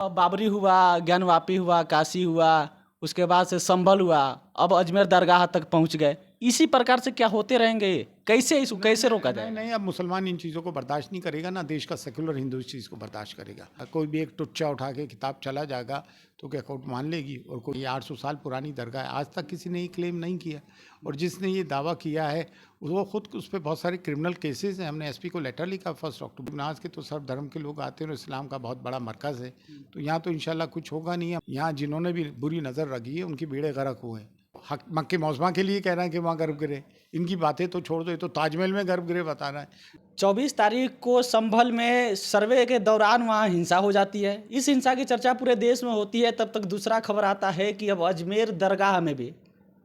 बाबरी हुआ, ज्ञानवापी हुआ, काशी हुआ, उसके बाद से संभल हुआ, अब अजमेर दरगाह तक पहुंच गए। इसी प्रकार से क्या होते रहेंगे? कैसे इसको कैसे रोका नहीं जाए? नहीं, अब मुसलमान इन चीज़ों को बर्दाश्त नहीं करेगा ना, देश का सेकुलर हिंदू इस चीज़ को बर्दाश्त करेगा। कोई भी एक टुच्चा उठा के किताब चला जाएगा तो क्या कोर्ट मान लेगी? और कोई 800 साल पुरानी दरगाह है, आज तक किसी ने ये क्लेम नहीं किया। और जिसने ये दावा किया है वो खुद उस पर बहुत सारे क्रिमिनल केसेस हैं। हमने एसपी को लेटर लिखा 1 अक्टूबर। नाज के तो सब धर्म के लोग आते हैं और इस्लाम का बहुत बड़ा मरकज़ है, तो यहाँ तो इंशाल्लाह कुछ होगा नहीं। यहाँ जिन्होंने भी बुरी नज़र रखी है उनकी बेड़े गर्क हुए हैं। हक मक्के मौजमा के लिए कह रहे हैं कि वहाँ गर्भ गिरे, इनकी बातें तो छोड़ दो, ये तो ताजमहल में गर्भ गिरे बता रहा है। 24 तारीख को संभल में सर्वे के दौरान वहाँ हिंसा हो जाती है। इस हिंसा की चर्चा पूरे देश में होती है। तब तक दूसरा खबर आता है कि अब अजमेर दरगाह में भी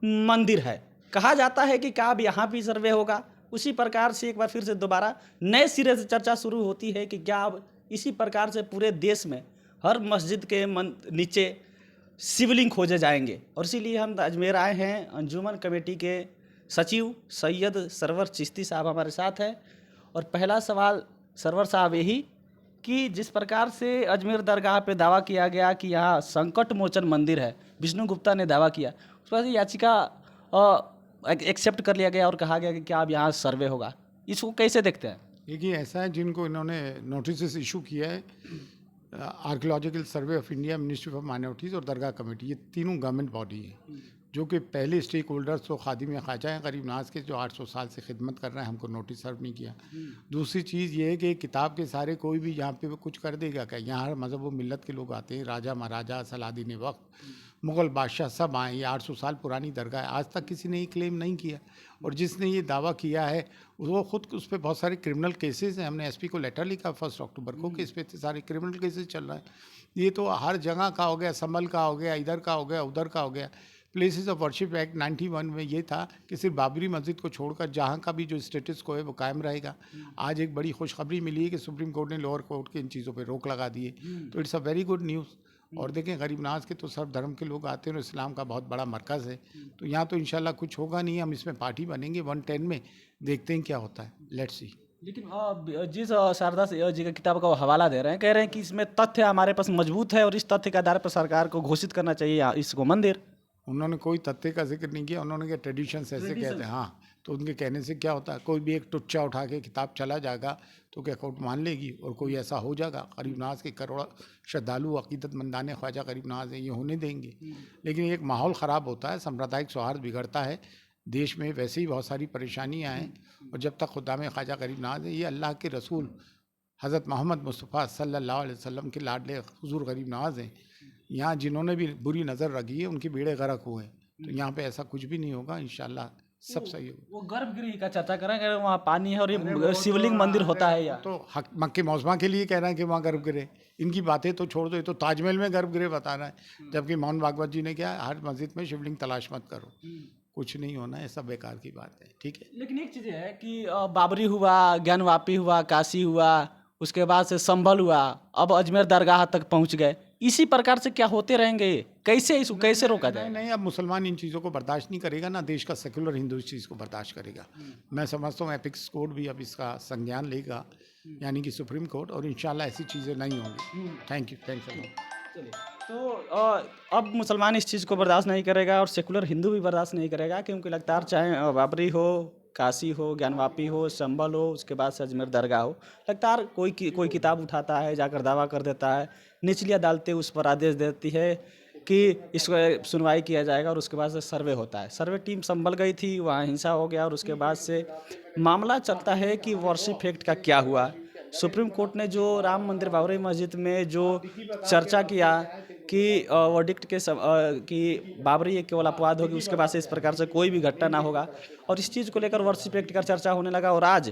मंदिर है। कहा जाता है कि क्या अब यहाँ भी सर्वे होगा? उसी प्रकार से एक बार फिर से दोबारा नए सिरे से चर्चा शुरू होती है कि क्या अब इसी प्रकार से पूरे देश में हर मस्जिद के नीचे शिवलिंग खोजे जाएंगे। और इसीलिए हम अजमेर आए हैं। अंजुमन कमेटी के सचिव सैयद सरवर चिश्ती साहब हमारे साथ हैं। और पहला सवाल सरवर साहब यही कि जिस प्रकार से अजमेर दरगाह पे दावा किया गया कि यहाँ संकट मोचन मंदिर है, विष्णु गुप्ता ने दावा किया, उस पर याचिका एक्सेप्ट कर लिया गया और कहा गया कि क्या अब यहाँ सर्वे होगा। इसको कैसे देखते हैं? देखिए, ऐसा है, जिनको इन्होंने नोटिस इशू किया है, archaeological survey of India, ministry of minorities और दरगाह कमेटी, ये तीनों गवर्नमेंट बॉडी हैं जो कि पहले स्टेक होल्डर्स तो खादिम ख्वाजा हैं गरीब नवाज के, जो 800 साल से खिदमत कर रहे हैं, हमको नोटिस सर्व नहीं किया। दूसरी चीज़ ये है कि किताब के सारे कोई भी यहाँ पे कुछ कर देगा क्या? यहाँ हर मज़हब व मिलत के लोग आते हैं, राजा महाराजा, सलादीन वक्त, मुग़ल बादशाह सब आए। ये 800 साल पुरानी दरगाह है, आज तक किसी ने ये क्लेम नहीं किया। और जिसने ये दावा किया है वो खुद उस पर बहुत सारे क्रिमिनल केसेस हैं। हमने एसपी को लेटर लिखा 1 अक्टूबर को कि इस पर सारे क्रिमिनल केसेस चल रहे हैं। ये तो हर जगह का हो गया, संभल का हो गया, इधर का हो गया, उधर का हो गया। प्लेसेस ऑफ वर्शिप एक्ट 91 में ये था कि सिर्फ बाबरी मस्जिद को छोड़कर जहाँ का भी जो स्टेटस को है वो कायम रहेगा। आज एक बड़ी खुशखबरी मिली है कि सुप्रीम कोर्ट ने लोअर कोर्ट के इन चीज़ों पे रोक लगा दी है, तो it's a very good news. और देखें, गरीब नवाज के तो सब धर्म के लोग आते हैं और इस्लाम का बहुत बड़ा मरकज़ है, तो यहाँ तो इंशाल्लाह कुछ होगा नहीं। हम इसमें पार्टी बनेंगे 110 में, देखते हैं क्या होता है, लेट्स सी। लेकिन जिस शारदा जी का किताब का वो हवाला दे रहे हैं, कह रहे हैं कि इसमें तथ्य हमारे पास मजबूत है और इस तथ्य के आधार पर सरकार को घोषित करना चाहिए इसको मंदिर। उन्होंने कोई तथ्य का जिक्र नहीं किया, उन्होंने कहा ट्रेडिशंस ऐसे कहते हैं। हाँ, तो उनके कहने से क्या होता है? कोई भी एक टुच्चा उठा के किताब चला जाएगा तो क्या कोर्ट मान लेगी? और कोई ऐसा हो जाएगा? गरीब नवाज के करोड़ श्रद्धालु अकीदतमंदान ख्वाजा गरीब नवाज है, ये होने देंगे? लेकिन एक माहौल ख़राब होता है, सांप्रदायिक सौहार्द बिगड़ता है। देश में वैसे ही बहुत सारी परेशानियाँ हैं, और जब तक खुदा में ख्वाजा गरीब नवाज है, ये अल्लाह के रसूल हज़रत मोहम्मद मुस्तफ़ा सल्लल्लाहु अलैहि वसल्लम के लाडले हुज़ूर गरीब नवाज हैं। यहाँ जिन्होंने भी बुरी नज़र रखी है उनकी बेड़े गर्क हुए हैं, तो यहाँ पे ऐसा कुछ भी नहीं होगा, इंशाल्लाह सब सही होगा। वो गर्भगृह का चर्चा कर रहे हैं, वहाँ पानी है और ये शिवलिंग मंदिर होता है या तो हक मक्के मौजमा के लिए कह रहे हैं कि वहाँ गर्भ गिरे, इनकी बातें तो छोड़ दो, ये तो ताजमहल में गर्भ गिरे बता रहा है। जबकि मोहन भागवत जी ने क्या है, हर मस्जिद में शिवलिंग तलाश मत करो, कुछ नहीं होना है, सब बेकार की बात है। ठीक है, लेकिन एक चीज़ है कि बाबरी हुआ, ज्ञानवापी हुआ, काशी हुआ, उसके बाद से संभल हुआ, अब अजमेर दरगाह तक पहुंच गए। इसी प्रकार से क्या होते रहेंगे? कैसे इसको कैसे रोका जाए? नहीं नहीं, अब मुसलमान इन चीज़ों को बर्दाश्त नहीं करेगा ना, देश का सेकुलर हिंदू इस चीज़ को बर्दाश्त करेगा। मैं समझता हूँ एपिक्स कोर्ट भी अब इसका संज्ञान लेगा, यानी कि सुप्रीम कोर्ट, और इंशाल्लाह ऐसी चीज़ें नहीं होंगी। Thank you, thanks a lot. चलिए, तो अब मुसलमान इस चीज़ को बर्दाश्त नहीं करेगा और सेकुलर हिंदू भी बर्दाश्त नहीं करेगा, क्योंकि लगातार चाहे बाबरी हो, काशी हो, ज्ञानवापी हो, संभल हो, उसके बाद से अजमेर दरगाह हो, लगातार कोई किताब उठाता है, जाकर दावा कर देता है, निचली अदालतें उस पर आदेश देती है कि इसको सुनवाई किया जाएगा, और उसके बाद से सर्वे होता है। सर्वे टीम संभल गई थी, वहाँ हिंसा हो गया, और उसके बाद से मामला चलता है कि वर्शिप एक्ट का क्या हुआ। सुप्रीम कोर्ट ने जो राम मंदिर बाबरी मस्जिद में जो चर्चा किया कि वर्डिक्ट के कि बाबरी एक केवल अपवाद होगी, उसके बाद से इस प्रकार से कोई भी घटना ना होगा, और इस चीज़ को लेकर वर्शिप एक्ट का चर्चा होने लगा। और आज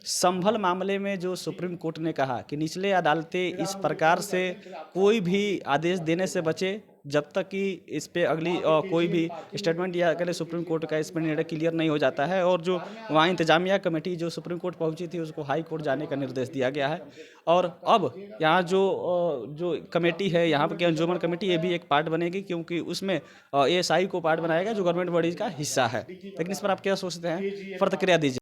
संभल मामले में जो सुप्रीम कोर्ट ने कहा कि निचले अदालतें इस प्रकार से कोई भी आदेश देने से बचे जब तक कि इस पे अगली कोई भी स्टेटमेंट या अगले सुप्रीम कोर्ट का इस पर निर्णय क्लियर नहीं हो जाता है। और जो वहाँ इंतजामिया कमेटी जो सुप्रीम कोर्ट पहुंची थी, उसको हाई कोर्ट जाने का निर्देश दिया गया है। और अब यहाँ जो कमेटी है, यहाँ पर की अंजुमन कमेटी, ये भी एक पार्ट बनेगी, क्योंकि उसमें ASI को पार्ट बनाएगा जो गवर्नमेंट बॉडीज का हिस्सा है। लेकिन इस पर आप क्या सोचते हैं? प्रतिक्रिया दीजिए।